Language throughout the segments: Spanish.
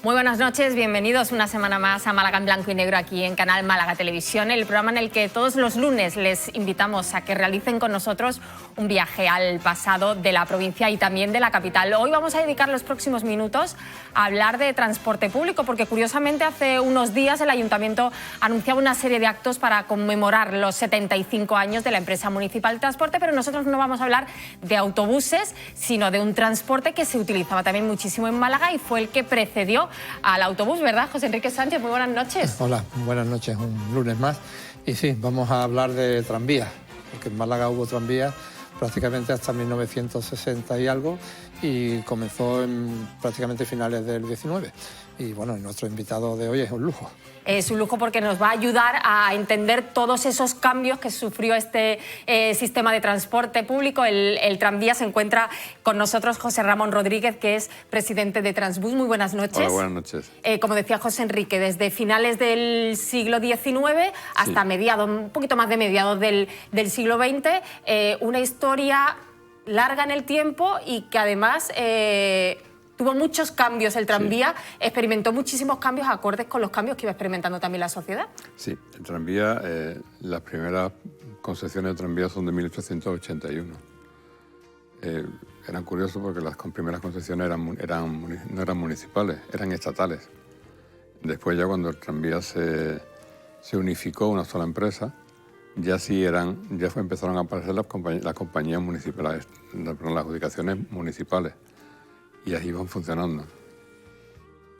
Muy buenas noches, bienvenidos una semana más a Málaga en Blanco y Negro aquí en Canal Málaga Televisión, el programa en el que todos los lunes les invitamos a que realicen con nosotros un viaje al pasado de la provincia y también de la capital. Hoy vamos a dedicar los próximos minutos a hablar de transporte público, porque curiosamente hace unos días el Ayuntamiento anunciaba una serie de actos para conmemorar los 75 años de la empresa municipal de transporte, pero nosotros no vamos a hablar de autobuses, sino de un transporte que se utilizaba también muchísimo en Málaga y fue el que precedió al autobús, ¿verdad, José Enrique Sánchez? Muy buenas noches. Hola, buenas noches, un lunes más. Y sí, vamos a hablar de tranvías, porque en Málaga hubo tranvías prácticamente hasta 1960 y algo, y comenzó en prácticamente finales del 19. Y bueno, nuestro invitado de hoy es un lujo. Es un lujo porque nos va a ayudar a entender todos esos cambios que sufrió este sistema de transporte público. El tranvía. Se encuentra con nosotros José Ramón Rodríguez, que es presidente de Transbus. Muy buenas noches. Hola, buenas noches. Como decía José Enrique, desde finales del siglo XIX hasta mediados, un poquito más de mediados del siglo XX, una historia larga en el tiempo y que además tuvo muchos cambios. El tranvía experimentó muchísimos cambios acordes con los cambios que iba experimentando también la sociedad. Sí, el tranvía, las primeras concesiones de tranvía son de 1881. Eran curiosos porque las primeras concesiones no eran municipales, eran estatales. Después ya cuando el tranvía se unificó una sola empresa, ya empezaron a aparecer las compañías municipales, las adjudicaciones municipales. Y así van funcionando.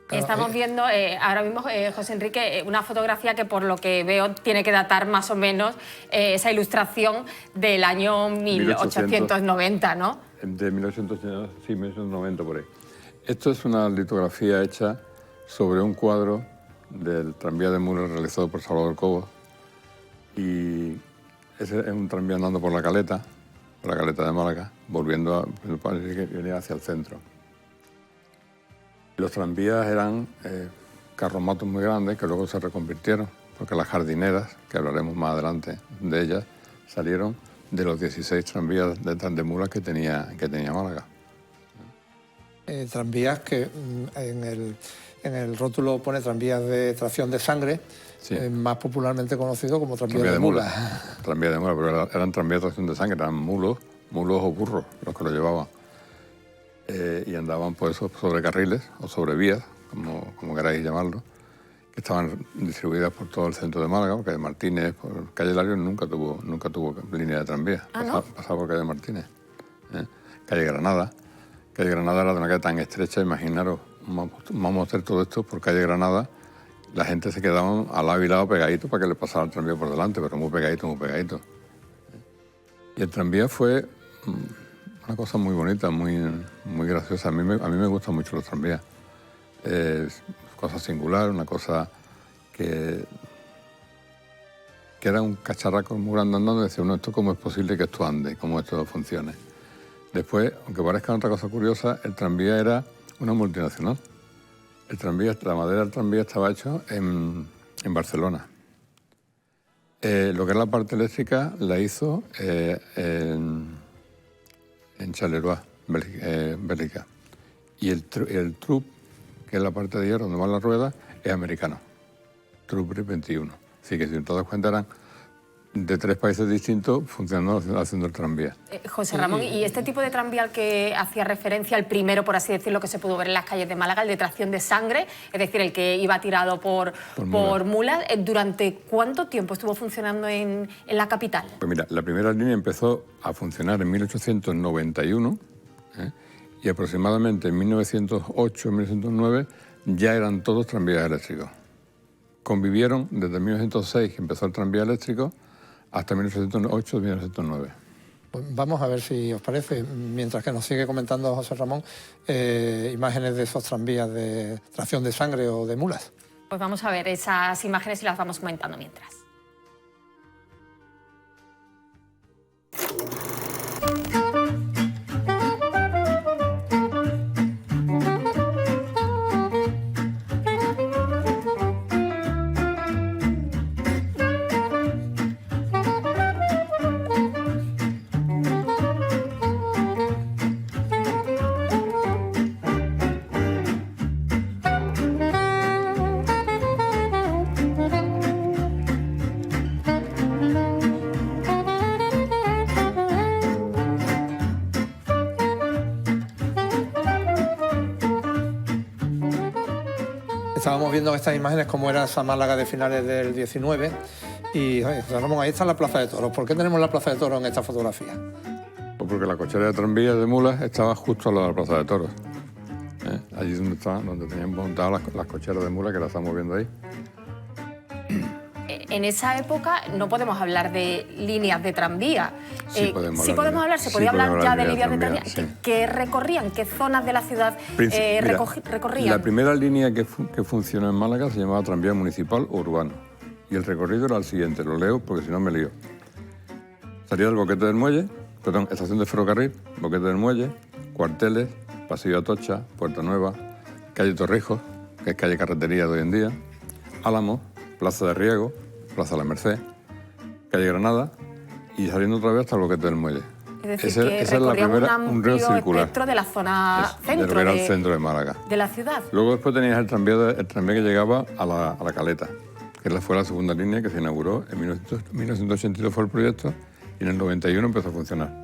Estamos viendo ahora mismo, José Enrique, una fotografía que por lo que veo tiene que datar más o menos esa ilustración del año 1890, ¿no? De 1890 por ahí. Esto es una litografía hecha sobre un cuadro del tranvía de mulas realizado por Salvador Cobo. Y ese es un tranvía andando por la caleta de Málaga, volviendo hacia el centro. Los tranvías eran carromatos muy grandes que luego se reconvirtieron, porque las jardineras, que hablaremos más adelante de ellas, salieron de los 16 tranvías de mulas que tenía Málaga. Tranvías que en el rótulo pone tranvías de tracción de sangre, sí. Más popularmente conocido como tranvía de mulas. Tranvía de mulas, pero eran tranvías de tracción de sangre, eran mulos o burros los que lo llevaban. Y andaban pues sobre carriles o sobre vías, como queráis llamarlo, que estaban distribuidas por todo el centro de Málaga, porque Martínez, por Calle Larios nunca tuvo línea de tranvía. Pasaba por Calle Martínez. Calle Granada. Calle Granada era de una calle tan estrecha, imaginaros, vamos a hacer todo esto por Calle Granada. La gente se quedaba al lado y lado pegadito para que le pasara el tranvía por delante, pero muy pegadito, muy pegadito. Y el tranvía fue una cosa muy bonita, muy graciosa. A mí me gustan mucho los tranvías. Es cosa singular, una cosa que era un cacharraco muy grande andando y decía, bueno, ¿esto cómo es posible que esto ande, cómo esto funcione? Después, aunque parezca otra cosa curiosa, el tranvía era una multinacional. La madera del tranvía estaba hecho en Barcelona. Lo que era la parte eléctrica la hizo en Charleroi, Bélgica. Y el trup, que es la parte de hierro donde van las ruedas, es americano. Trup 21. Así que si te das cuenta eran de 3 países distintos funcionando, haciendo el tranvía. José Ramón, ¿y este tipo de tranvía al que hacía referencia, el primero, por así decirlo, que se pudo ver en las calles de Málaga, el de tracción de sangre, es decir, el que iba tirado por mulas, ¿durante cuánto tiempo estuvo funcionando en la capital? Pues mira, la primera línea empezó a funcionar en 1891 y aproximadamente en 1908-1909 ya eran todos tranvías eléctricos. Convivieron desde 1906, que empezó el tranvía eléctrico, hasta 1908-1909. Pues vamos a ver si os parece, mientras que nos sigue comentando José Ramón, imágenes de esos tranvías de tracción de sangre o de mulas. Pues vamos a ver esas imágenes y las vamos comentando mientras. estábamos viendo estas imágenes cómo era esa Málaga de finales del 19 y José Ramón, ahí está la Plaza de Toros. ¿Por qué tenemos la Plaza de Toros en esta fotografía? Pues porque la cochera de tranvías de mulas estaba justo al lado de la Plaza de Toros. Allí donde tenían montadas las cocheras de mulas, que las estamos viendo ahí. En esa época no podemos hablar de líneas de tranvía. Sí podemos hablar, se podía hablar ya de líneas de tranvía. Sí. ¿Qué recorrían? ¿Qué zonas de la ciudad recorrían? La primera línea que funcionó en Málaga se llamaba tranvía municipal o urbano. Y el recorrido era el siguiente, lo leo porque si no me lío. Salía del Boquete del Muelle, estación de ferrocarril, Boquete del Muelle, Cuarteles, Pasillo Atocha, Puerta Nueva, calle Torrijos, que es calle Carretería de hoy en día, Álamos, Plaza de Riego, Plaza La Merced, calle Granada y saliendo otra vez hasta el Boquete del Muelle. Es decir, que esa es la primera, un río circular espectro de la zona centro, de centro de Málaga. De la ciudad. Luego después tenías el tranvía que llegaba a la Caleta, que fue la segunda línea que se inauguró en 1982 fue el proyecto y en el 91 empezó a funcionar.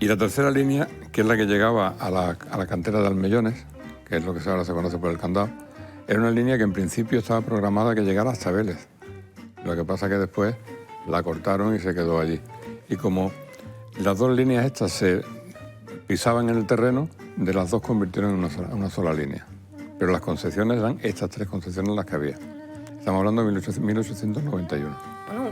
Y la tercera línea, que es la que llegaba a la cantera de Almellones, que es lo que ahora se conoce por el Candado, era una línea que en principio estaba programada que llegara hasta Vélez. Lo que pasa es que después la cortaron y se quedó allí. Y como las dos líneas estas se pisaban en el terreno, de las dos convirtieron en una sola línea. Pero las concesiones eran estas tres concesiones las que había. Estamos hablando de 1891. Bueno,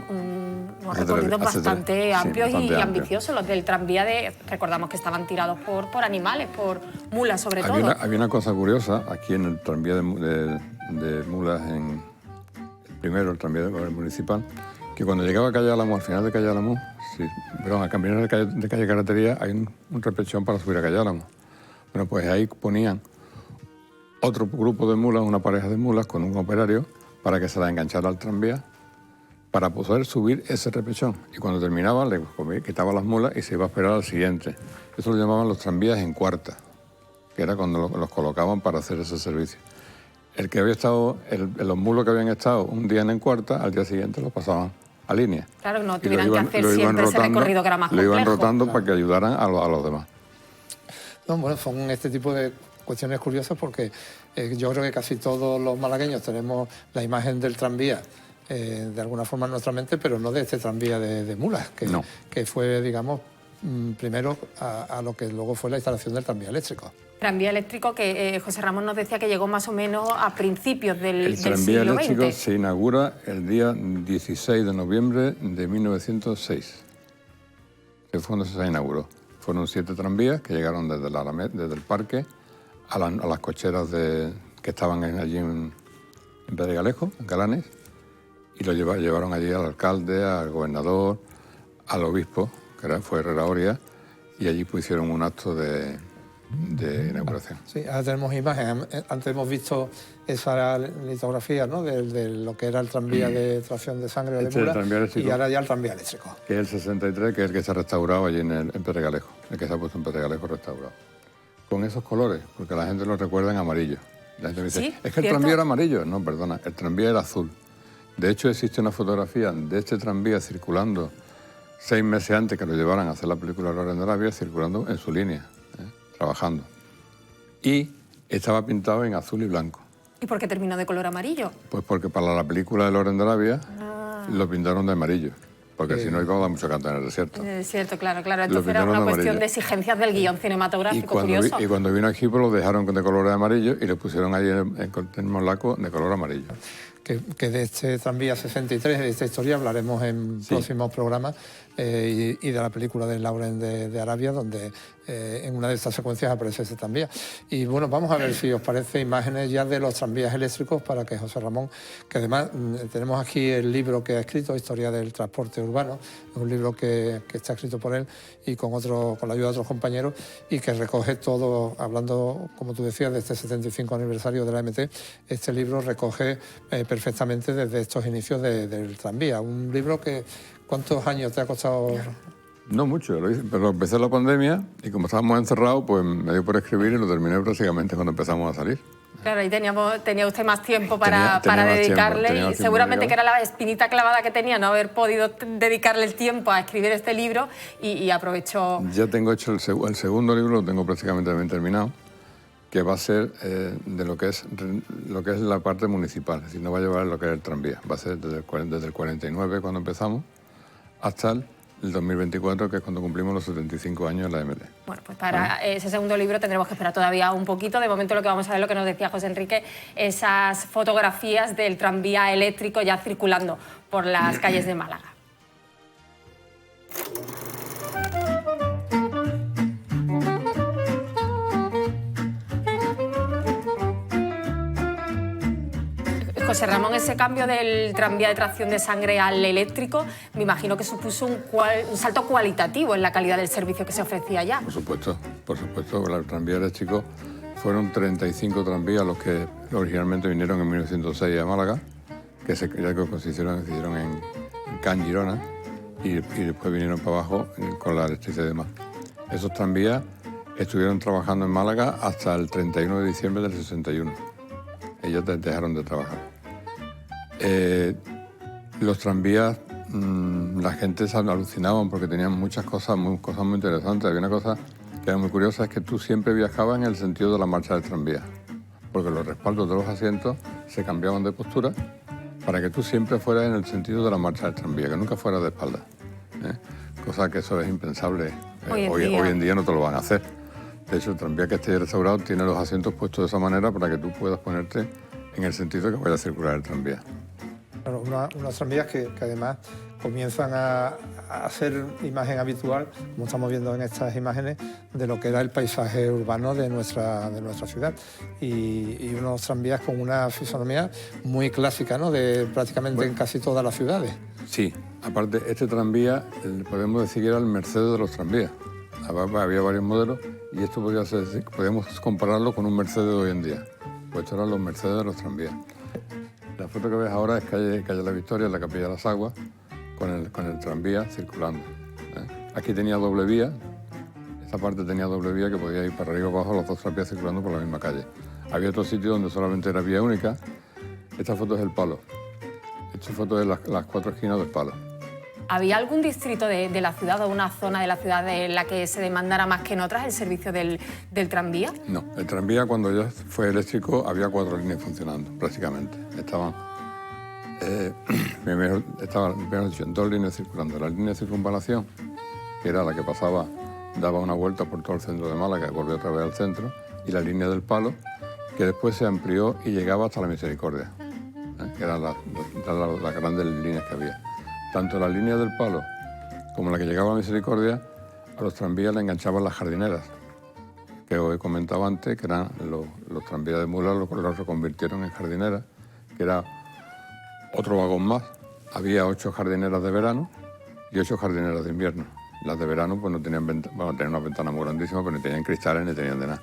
unos recorridos bastante amplios y ambiciosos. Los del tranvía, recordamos que estaban tirados por animales, por mulas sobre todo. Había una cosa curiosa aquí en el tranvía de mulas, el tranvía municipal, que cuando llegaba a Calle Álamo, al final de Calle Álamo, al caminar de calle Carretería hay un repechón para subir a Calle Álamo. Bueno, pues ahí ponían otro grupo de mulas, una pareja de mulas con un operario para que se la enganchara al tranvía para poder subir ese repechón. Y cuando terminaba, le quitaba las mulas y se iba a esperar al siguiente. Eso lo llamaban los tranvías en cuarta, que era cuando los colocaban para hacer ese servicio. El que había estado, los mulos que habían estado un día en cuarta, al día siguiente los pasaban a línea. Claro, no tuvieran que hacer siempre ese recorrido que era más complejo. Lo iban rotando para que ayudaran a los demás. No, bueno, son este tipo de cuestiones curiosas porque yo creo que casi todos los malagueños tenemos la imagen del tranvía de alguna forma en nuestra mente, pero no de este tranvía de mulas, que fue, digamos, primero a lo que luego fue la instalación del tranvía eléctrico. Tranvía eléctrico que José Ramón nos decía que llegó más o menos a principios del siglo XX. El tranvía eléctrico se inaugura el día 16 de noviembre de 1906, que fue cuando se inauguró. Fueron 7 tranvías que llegaron desde el parque a las cocheras que estaban allí en Pedregalejo, en Galanes, y lo llevaron allí al alcalde, al gobernador, al obispo, que fue Herrera Oria, y allí hicieron un acto de inauguración. Sí, ahora tenemos imágenes. Antes hemos visto esa litografía, ¿no?, de lo que era el tranvía de tracción de sangre de mula, y ahora ya el tranvía eléctrico. Que es el 63, que es el que se ha restaurado allí en Pedregalejo, el que se ha puesto en Pedregalejo restaurado. Con esos colores, porque la gente lo recuerda en amarillo. La gente me dice, es que el tranvía era amarillo. No, perdona, el tranvía era azul. De hecho, existe una fotografía de este tranvía circulando 6 meses antes que lo llevaran a hacer la película Loren de Arabia, circulando en su línea, trabajando. Y estaba pintado en azul y blanco. ¿Y por qué terminó de color amarillo? Pues porque para la película de Loren de Arabia lo pintaron de amarillo. Porque si no, iba a dar mucho canto en el desierto. En el desierto, claro. Entonces era una cuestión de exigencias del guión cinematográfico, curioso. Y cuando vino aquí, pues lo dejaron de color de amarillo y le pusieron ahí en Molaco de color amarillo. Que de este tranvía 63, de esta historia, hablaremos en próximos programas, y de la película de Lauren de Arabia, donde en una de estas secuencias aparece ese tranvía. Y bueno, vamos a ver si os parece imágenes ya de los tranvías eléctricos para que José Ramón, que además tenemos aquí el libro que ha escrito, Historia del Transporte Urbano, es un libro que está escrito por él y con la ayuda de otros compañeros, y que recoge todo, hablando, como tú decías, de este 75 aniversario de la MT. Este libro recoge perfectamente desde estos inicios del tranvía. Un libro que, ¿cuántos años te ha costado? No mucho, pero empecé la pandemia y como estábamos encerrados, pues me dio por escribir y lo terminé prácticamente cuando empezamos a salir. Claro, y tenía usted más tiempo para dedicarle, y seguramente que era la espinita clavada que tenía no haber podido dedicarle el tiempo a escribir este libro, y aprovechó. Ya tengo hecho el segundo libro, lo tengo prácticamente bien terminado, que va a ser de lo que es la parte municipal, es decir, no va a llevar lo que es el tranvía, va a ser desde el 49, cuando empezamos, hasta el 2024, que es cuando cumplimos los 75 años en la ML. Bueno, pues para ese segundo libro tendremos que esperar todavía un poquito. De momento lo que vamos a ver, lo que nos decía José Enrique, esas fotografías del tranvía eléctrico ya circulando por las calles de Málaga. José Ramón, ese cambio del tranvía de tracción de sangre al eléctrico, me imagino que supuso un salto cualitativo en la calidad del servicio que se ofrecía ya. Por supuesto. El tranvía eléctrico fueron 35 tranvías los que originalmente vinieron en 1906 a Málaga, que se hicieron en Can, Girona, y después vinieron para abajo con la electricidad y demás. Esos tranvías estuvieron trabajando en Málaga hasta el 31 de diciembre del 61. Ellos dejaron de trabajar. Los tranvías, la gente se alucinaban porque tenían muchas cosas muy interesantes. Había una cosa que era muy curiosa, es que tú siempre viajabas en el sentido de la marcha del tranvía, porque los respaldos de los asientos se cambiaban de postura para que tú siempre fueras en el sentido de la marcha del tranvía, que nunca fueras de espalda. Cosa que eso es impensable. Hoy en día no te lo van a hacer. De hecho, el tranvía que esté restaurado tiene los asientos puestos de esa manera para que tú puedas ponerte en el sentido que vaya a circular el tranvía. Claro, unos tranvías que además comienzan a ser imagen habitual, como estamos viendo en estas imágenes, de lo que era el paisaje urbano de nuestra ciudad. Y unos tranvías con una fisonomía muy clásica, ¿no?, de prácticamente en casi todas las ciudades. Sí, aparte, este tranvía podemos decir que era el Mercedes de los tranvías. Había varios modelos y esto podríamos compararlo con un Mercedes de hoy en día. Pues estos eran los Mercedes de los tranvías. La foto que ves ahora es calle La Victoria, en la Capilla de las Aguas, con el tranvía circulando. Aquí tenía doble vía, esta parte tenía doble vía que podía ir para arriba o abajo, los dos tranvías circulando por la misma calle. Había otro sitio donde solamente era vía única. Esta foto es el Palo. Esta foto es las cuatro esquinas del Palo. ¿Había algún distrito de la ciudad o una zona de la ciudad en la que se demandara más que en otras el servicio del tranvía? No, el tranvía cuando ya fue eléctrico había 4 líneas funcionando, prácticamente. Estaban 2 líneas circulando. La línea de circunvalación, que era la que pasaba, daba una vuelta por todo el centro de Málaga y volvió otra vez al centro, y la línea del Palo, que después se amplió y llegaba hasta la Misericordia, que eran las grandes líneas que había. Tanto la línea del Palo como la que llegaba a la Misericordia, a los tranvías le enganchaban las jardineras, que os he comentado antes, que eran los tranvías de mulas, los reconvirtieron en jardineras, que era otro vagón más. Había 8 jardineras de verano y 8 jardineras de invierno. Las de verano pues no tenían ventanas, bueno, tenían unas ventanas muy grandísimas, pero ni tenían cristales ni tenían de nada.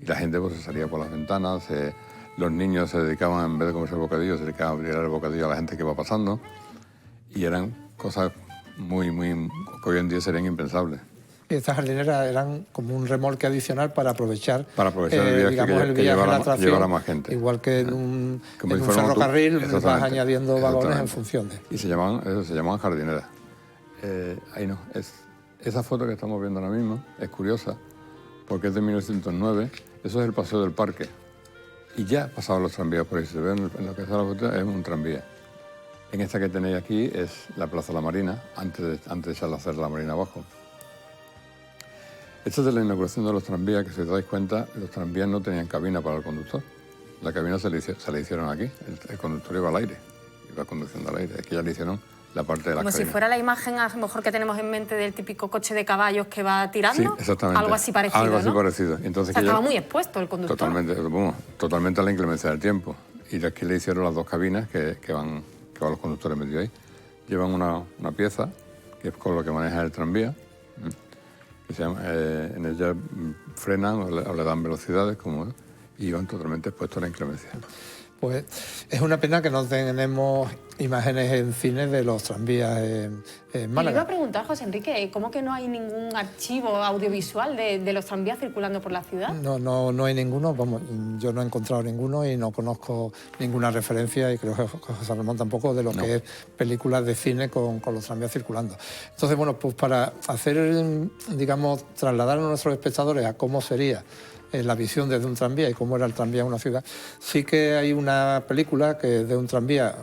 Y la gente pues se salía por las ventanas, los niños se dedicaban, en vez de comerse el bocadillo, se dedicaban a abrir el bocadillo a la gente que iba pasando. Y eran cosas que hoy en día serían impensables. Y estas jardineras eran como un remolque adicional para aprovechar el viaje que llevara más gente. Igual que en un ferrocarril vas añadiendo vagones en función de... Y se llamaban jardineras. Ahí no, esa foto que estamos viendo ahora mismo es curiosa porque es de 1909, eso es el Paseo del Parque. Y ya pasaban los tranvías por ahí, se ve en lo que está la foto, es un tranvía. En esta que tenéis aquí es la Plaza de la Marina, antes de echar a hacer la Marina abajo. Esto es de la inauguración de los tranvías, que si os dais cuenta, los tranvías no tenían cabina para el conductor. La cabina se le hicieron aquí, el conductor iba al aire, iba conduciendo al aire. Aquí ya le hicieron la parte de la cabina. Como si fuera la imagen a lo mejor que tenemos en mente del típico coche de caballos que va tirando. Sí, exactamente. Algo así parecido, Algo así ¿no? parecido. Entonces, estaba muy expuesto el conductor. Totalmente a la inclemencia del tiempo. Y aquí le hicieron las 2 cabinas que van los conductores metidos ahí. Llevan una pieza, que es con lo que maneja el tranvía, que se llama, en ella frenan o le dan velocidades y van totalmente expuestos a la inclemencia. Pues es una pena que no tenemos imágenes en cine de los tranvías en Málaga. Le iba a preguntar, José Enrique, ¿cómo que no hay ningún archivo audiovisual de los tranvías circulando por la ciudad? No hay ninguno, vamos, yo no he encontrado ninguno y no conozco ninguna referencia, y creo que José Ramón tampoco, de lo que es películas de cine con los tranvías circulando. Entonces, bueno, pues para hacer, digamos, trasladar a nuestros espectadores a cómo sería la visión desde un tranvía y cómo era el tranvía en una ciudad. Sí que hay una película que es de un tranvía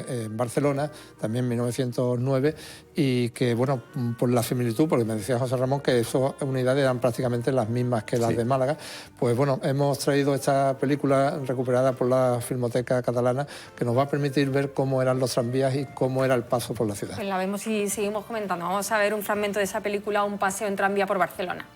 en Barcelona, también en 1909, y que, bueno, por la similitud, porque me decía José Ramón que esas unidades eran prácticamente las mismas que las de Málaga, pues bueno, hemos traído esta película recuperada por la Filmoteca Catalana que nos va a permitir ver cómo eran los tranvías y cómo era el paso por la ciudad. Pues la vemos y seguimos comentando. Vamos a ver un fragmento de esa película, Un paseo en tranvía por Barcelona.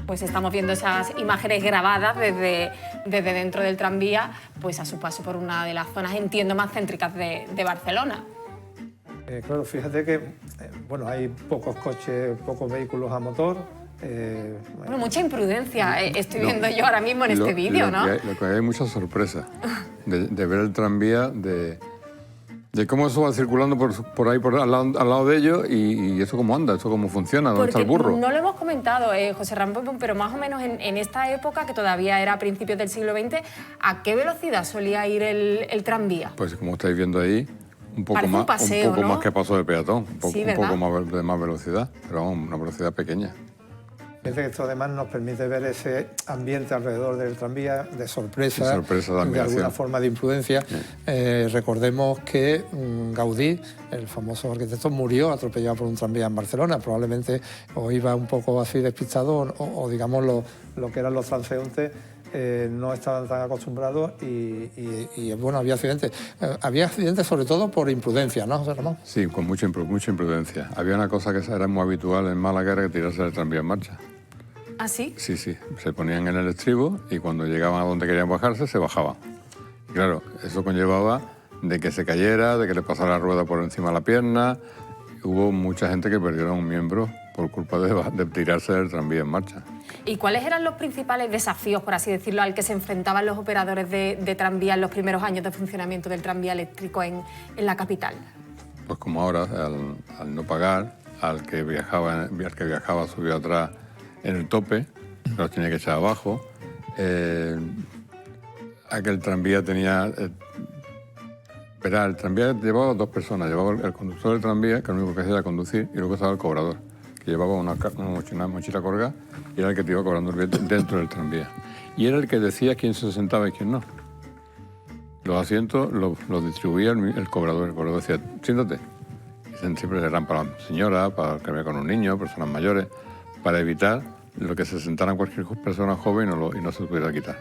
Pues estamos viendo esas imágenes grabadas desde dentro del tranvía, pues a su paso por una de las zonas, entiendo, más céntricas de Barcelona. Claro, fíjate que bueno, hay pocos coches, pocos vehículos a motor. Bueno, mucha imprudencia estoy viendo yo ahora mismo en este vídeo, ¿no? Lo que hay mucha sorpresa de ver el tranvía, de cómo eso va circulando por ahí, al lado de ellos, y eso cómo anda, eso cómo funciona, dónde está el burro. No lo hemos comentado, José Ramón, pero más o menos en esta época, que todavía era a principios del siglo XX, ¿a qué velocidad solía ir el tranvía? Pues como estáis viendo ahí, un poco Parece más, un paseo, un poco ¿no? más que paso de peatón, un poco más velocidad, pero vamos, una velocidad pequeña. Fíjate que esto además nos permite ver ese ambiente alrededor del tranvía de sorpresa, de alguna forma de imprudencia. Recordemos que Gaudí, el famoso arquitecto, murió atropellado por un tranvía en Barcelona. Probablemente o iba un poco así despistado o digamos lo que eran los transeúntes no estaban tan acostumbrados y bueno, había accidentes. Había accidentes sobre todo por imprudencia, ¿no, José Ramón? Sí, con mucha imprudencia. Había una cosa que era muy habitual en Málaga, era tirarse el tranvía en marcha. ¿Ah, sí? Sí, se ponían en el estribo y cuando llegaban a donde querían bajarse, se bajaban. Y claro, eso conllevaba de que se cayera, de que le pasara la rueda por encima de la pierna. Hubo mucha gente que perdieron un miembro por culpa de tirarse del tranvía en marcha. ¿Y cuáles eran los principales desafíos, por así decirlo, al que se enfrentaban los operadores de tranvía en los primeros años de funcionamiento del tranvía eléctrico en la capital? Pues como ahora, al no pagar, al que viajaba subió atrás en el tope, los tenía que echar abajo. Aquel tranvía tenía... Verá, el tranvía llevaba dos personas. Llevaba el conductor del tranvía, que lo único que hacía era conducir, y luego estaba el cobrador, que llevaba una mochila colgada y era el que te iba cobrando el billete dentro del tranvía. Y era el que decía quién se sentaba y quién no. Los asientos los distribuía el cobrador. El cobrador decía, siéntate. Y siempre eran para señoras, para que vaya con un niño, personas mayores, para evitar lo que se sentara cualquier persona joven y no se pudiera quitar.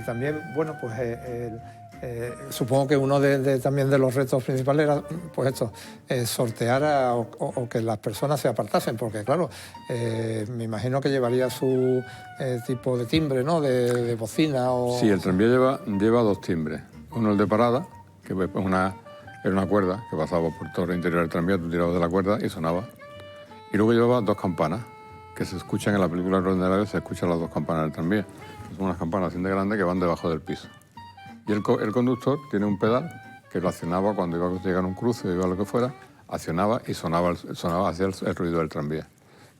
También, bueno, pues supongo que uno también de los retos principales era, pues esto, sortear o que las personas se apartasen, porque claro, me imagino que llevaría su tipo de timbre, ¿no?, de bocina o... Sí, el tranvía lleva dos timbres. Uno el de parada, que era una cuerda que pasaba por todo el interior del tranvía, tú tirabas de la cuerda y sonaba. Y luego llevaba dos campanas, que se escuchan en la película Orden de la se escuchan las dos campanas del tranvía. Son unas campanas así de grandes que van debajo del piso. Y el conductor tiene un pedal que lo accionaba cuando iba a llegar a un cruce o iba a lo que fuera, accionaba y sonaba hacia el ruido del tranvía.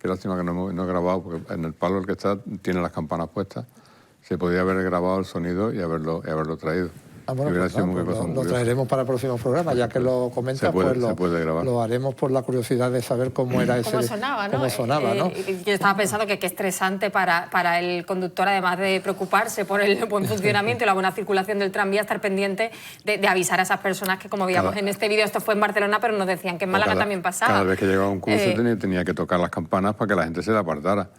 Qué lástima que no he grabado, porque en el palo el que está tiene las campanas puestas. Se podía haber grabado el sonido y haberlo traído. Bueno, pues lo traeremos para próximos programas, ya que lo comentas, pues lo haremos por la curiosidad de saber cómo era ese... Cómo sonaba, ¿no? Cómo sonaba, ¿no? Yo estaba pensando que qué estresante para el conductor, además de preocuparse por el buen funcionamiento y la buena circulación del tranvía, estar pendiente de avisar a esas personas que, como veíamos en este vídeo, esto fue en Barcelona, pero nos decían que en Málaga también pasaba. Cada vez que llegaba un cruce tenía que tocar las campanas para que la gente se le apartara.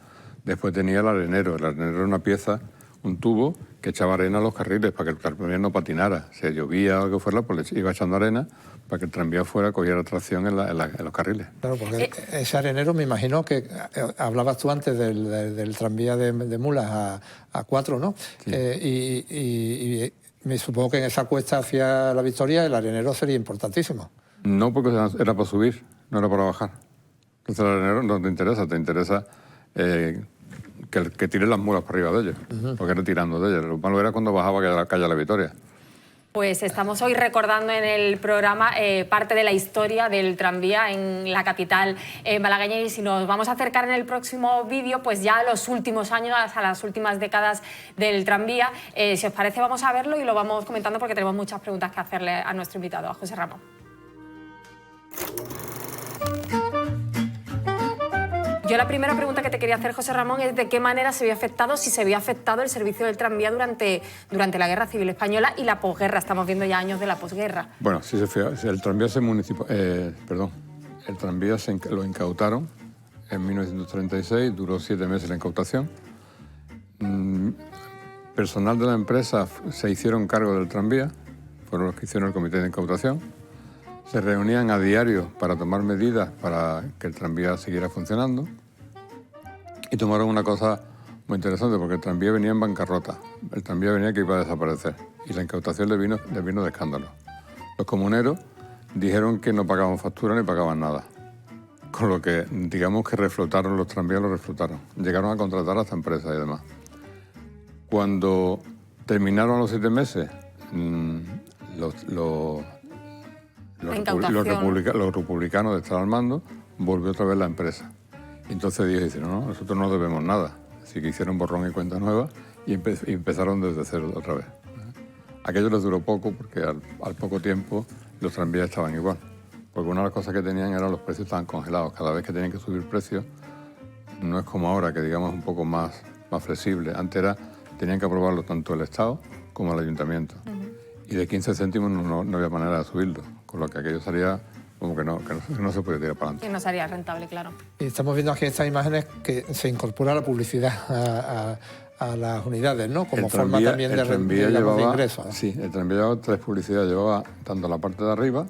Después tenía el arenero. El arenero era una pieza, un tubo que echaba arena a los carriles para que el tranvía no patinara. Si llovía o lo que fuera, pues le iba echando arena para que el tranvía cogiera tracción en los carriles. Claro, porque ese arenero, me imagino que hablabas tú antes del tranvía de mulas a 4, ¿no? Sí. Y me supongo que en esa cuesta hacia la Victoria el arenero sería importantísimo. No, porque era para subir, no era para bajar. Entonces el arenero no te interesa que tire las mulas para arriba de ellos, porque era tirando de ellos. Lo malo era cuando bajaba a calle la Victoria. Pues estamos hoy recordando en el programa parte de la historia del tranvía en la capital malagueña, y si nos vamos a acercar en el próximo vídeo pues ya a los últimos años, a las últimas décadas del tranvía, si os parece vamos a verlo y lo vamos comentando porque tenemos muchas preguntas que hacerle a nuestro invitado, a José Ramón. Yo la primera pregunta que te quería hacer, José Ramón, es de qué manera se vio afectado, si se vio afectado el servicio del tranvía durante la Guerra Civil Española y la posguerra. Estamos viendo ya años de la posguerra. Bueno, sí, el tranvía lo incautaron en 1936, duró 7 meses la incautación. Personal de la empresa se hicieron cargo del tranvía, fueron los que hicieron el comité de incautación. Se reunían a diario para tomar medidas para que el tranvía siguiera funcionando y tomaron una cosa muy interesante porque el tranvía venía en bancarrota, el tranvía venía que iba a desaparecer y la incautación le vino de escándalo. Los comuneros dijeron que no pagaban factura ni pagaban nada, con lo que digamos que reflotaron los tranvías, los reflotaron. Llegaron a contratar a esta empresa y demás. Cuando terminaron los 7 meses, los republicanos de estar al mando, volvió otra vez la empresa. Y entonces dijeron, no, nosotros no debemos nada. Así que hicieron borrón y cuenta nueva y empezaron desde cero otra vez. Aquello les duró poco porque al poco tiempo los tranvías estaban igual. Porque una de las cosas que tenían eran los precios estaban congelados. Cada vez que tenían que subir precios, no es como ahora, que digamos un poco más flexible. Antes tenían que aprobarlo tanto el Estado como el Ayuntamiento. Y de 15 céntimos no había manera de subirlo. Con lo que aquello salía como que no se podía tirar para adelante. Que no sería rentable, claro. Y estamos viendo aquí estas imágenes que se incorpora la publicidad a las unidades, ¿no? Como forma también de ingresos. Sí, el tranvía llevaba 3 publicidades. Llevaba tanto la parte de arriba,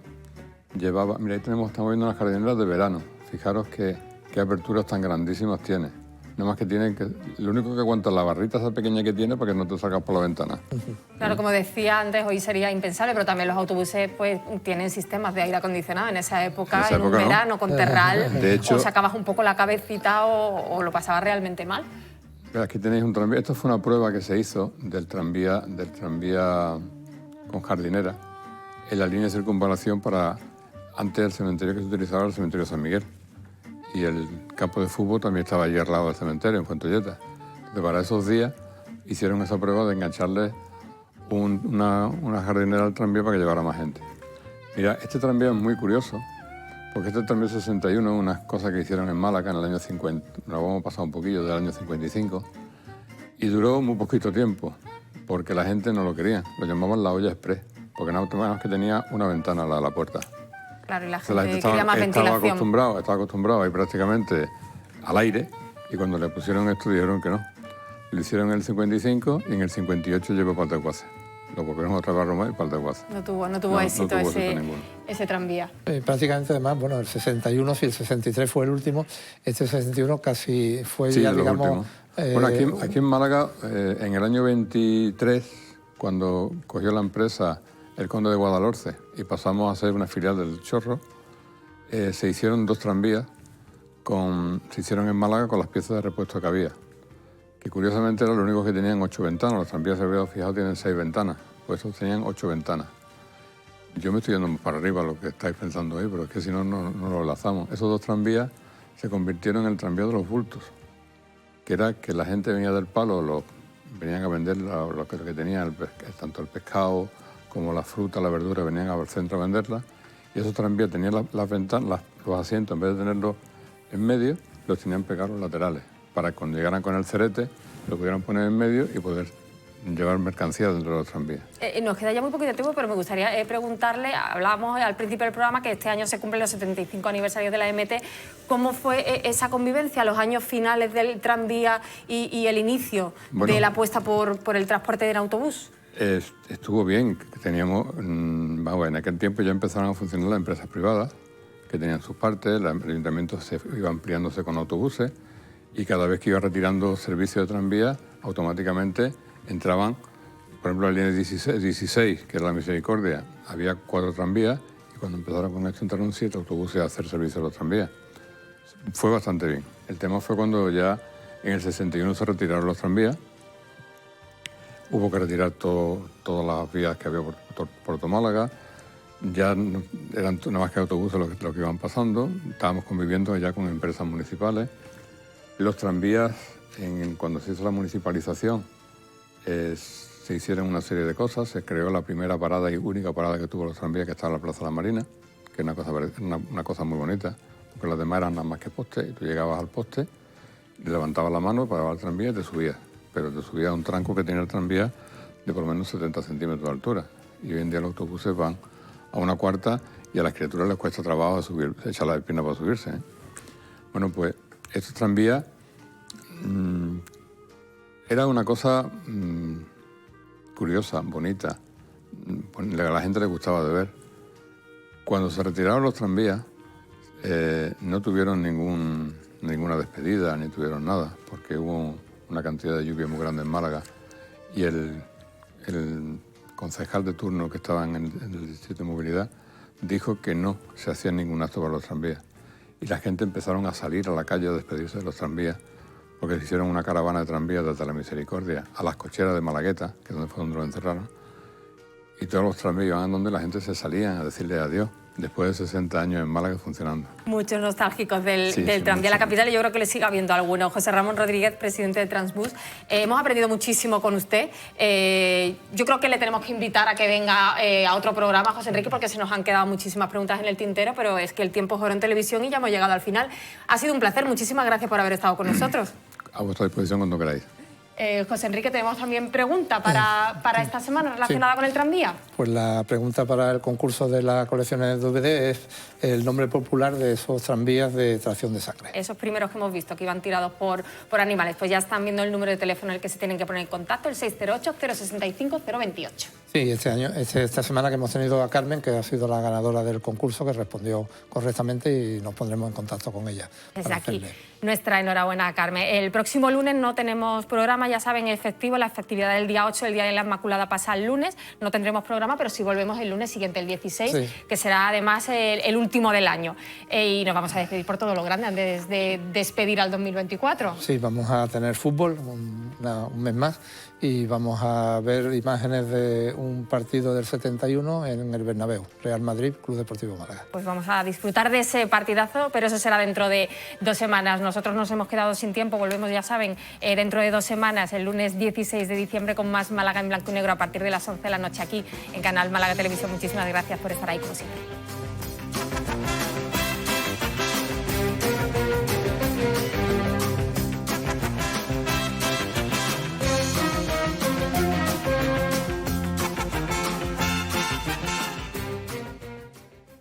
mira, ahí estamos viendo unas jardineras de verano. Fijaros qué aperturas tan grandísimas tiene. Nada más que lo único que aguanta es la barrita esa pequeña que tiene para que no te salgas por la ventana. Claro, como decía antes, hoy sería impensable, pero también los autobuses pues tienen sistemas de aire acondicionado. En esa época en un verano, con terral, de hecho, o sacabas un poco la cabecita o lo pasabas realmente mal. Aquí tenéis un tranvía. Esto fue una prueba que se hizo del tranvía con jardinera en la línea de circunvalación antes del cementerio que se utilizaba, el cementerio de San Miguel. Y el campo de fútbol también estaba allí al lado del cementerio, en Fuentolleta. Entonces, para esos días hicieron esa prueba de engancharle una jardinera al tranvía para que llevara más gente. Mira, este tranvía es muy curioso, porque este tranvía 61 es una cosa que hicieron en Málaga en el año 50, nos vamos a pasar un poquillo, del año 55, y duró muy poquito tiempo, porque la gente no lo quería, lo llamaban la olla express, porque nada más que tenía una ventana a la puerta. Claro, y la gente quería más ventilación. Estaba acostumbrado ahí prácticamente al aire, y cuando le pusieron esto dijeron que no. Lo hicieron en el 55 y en el 58 llegó para Alteguace. Lo volvieron otra vez a Roma y para Alteguace. No tuvo éxito ese tranvía. Prácticamente, además, bueno, el 61, si el 63 fue el último, este 61 casi fue ya, digamos... Bueno, aquí en Málaga, en el año 23, cuando cogió la empresa el Conde de Guadalhorce y pasamos a ser una filial del Chorro, se hicieron 2 tranvías, se hicieron en Málaga con las piezas de repuesto que había, que curiosamente era lo único que tenían 8 ventanas. Los tranvías, se había fijado, tienen 6 ventanas, pues estos tenían 8 ventanas. Yo me estoy yendo para arriba lo que estáis pensando ahí, pero es que si no lo enlazamos. Esos 2 tranvías se convirtieron en el tranvía de los bultos, que era que la gente venía del palo, venían a vender lo que tenían, tanto el pescado como la fruta, la verdura, venían al centro a venderla, y esos tranvías tenían las ventanas, los asientos, en vez de tenerlos en medio, los tenían pegados los laterales, para que cuando llegaran con el cerete, lo pudieran poner en medio y poder llevar mercancías dentro de los tranvías. Nos queda ya muy poquito tiempo, pero me gustaría preguntarle, hablábamos al principio del programa que este año se cumplen los 75 aniversarios de la MT, ¿cómo fue esa convivencia, los años finales del tranvía y el inicio de la apuesta por el transporte en autobús? Estuvo bien, teníamos, en aquel tiempo ya empezaron a funcionar las empresas privadas, que tenían sus partes, el ayuntamiento se iba ampliándose con autobuses, y cada vez que iba retirando servicios de tranvía, automáticamente entraban, por ejemplo, la línea 16, que era la Misericordia, había 4 tranvías, y cuando empezaron con esto entraron 7 autobuses a hacer servicio de los tranvías. Fue bastante bien. El tema fue cuando ya en el 61 se retiraron los tranvías. Hubo que retirar todas las vías que había por Puerto Málaga. Ya eran nada más que autobuses los que iban pasando. Estábamos conviviendo ya con empresas municipales. Los tranvías, cuando se hizo la municipalización, se hicieron una serie de cosas. Se creó la primera parada y única parada que tuvo los tranvías, que estaba en la Plaza de la Marina, que es una cosa muy bonita, porque las demás eran nada más que postes, y tú llegabas al poste, le levantabas la mano, parabas el tranvía y te subías. Pero te subías a un tranco que tenía el tranvía de por lo menos 70 centímetros de altura. Y hoy en día los autobuses van a una cuarta y a las criaturas les cuesta trabajo echar la espina para subirse, ¿eh? Bueno, pues estos tranvías era una cosa curiosa, bonita, a la gente le gustaba de ver. Cuando se retiraron los tranvías, no tuvieron ninguna despedida, ni tuvieron nada, porque hubo una cantidad de lluvia muy grande en Málaga y el concejal de turno que estaba en el Distrito de Movilidad dijo que no se hacía ningún acto para los tranvías. Y la gente empezaron a salir a la calle a despedirse de los tranvías, porque se hicieron una caravana de tranvías desde la Misericordia a las cocheras de Malagueta, que es donde lo encerraron, y todos los tranvías iban donde la gente se salía a decirle adiós, después de 60 años en Málaga funcionando. Muchos nostálgicos del tranvía mucho. a la capital, y yo creo que le sigue habiendo alguno. José Ramón Rodríguez, presidente de Transbus, hemos aprendido muchísimo con usted. Yo creo que le tenemos que invitar a que venga a otro programa, José Enrique, porque se nos han quedado muchísimas preguntas en el tintero, pero es que el tiempo es oro en televisión y ya hemos llegado al final. Ha sido un placer, muchísimas gracias por haber estado con nosotros. A vuestra disposición cuando queráis. José Enrique, tenemos también pregunta para esta semana relacionada con el tranvía. Pues la pregunta para el concurso de las colecciones DVD es el nombre popular de esos tranvías de tracción de sangre. Esos primeros que hemos visto que iban tirados por animales, pues ya están viendo el número de teléfono en el que se tienen que poner en contacto, el 608-065-028. Sí, esta semana que hemos tenido a Carmen, que ha sido la ganadora del concurso, que respondió correctamente, y nos pondremos en contacto con ella. Desde aquí, nuestra enhorabuena, Carmen. El próximo lunes no tenemos programa, ya saben, el festivo, la festividad del día 8, el Día de la Inmaculada pasa el lunes, no tendremos programa, pero sí volvemos el lunes siguiente, el 16, sí, que será además el último del año. Y nos vamos a despedir por todo lo grande antes de despedir al 2024. Sí, vamos a tener fútbol un mes más, y vamos a ver imágenes de un partido del 71 en el Bernabéu, Real Madrid, Club Deportivo Málaga. Pues vamos a disfrutar de ese partidazo, pero eso será dentro de 2 semanas. Nosotros nos hemos quedado sin tiempo, volvemos, ya saben, dentro de 2 semanas, el lunes 16 de diciembre, con más Málaga en blanco y negro a partir de las 11 de la noche aquí en Canal Málaga Televisión. Muchísimas gracias por estar ahí como siempre.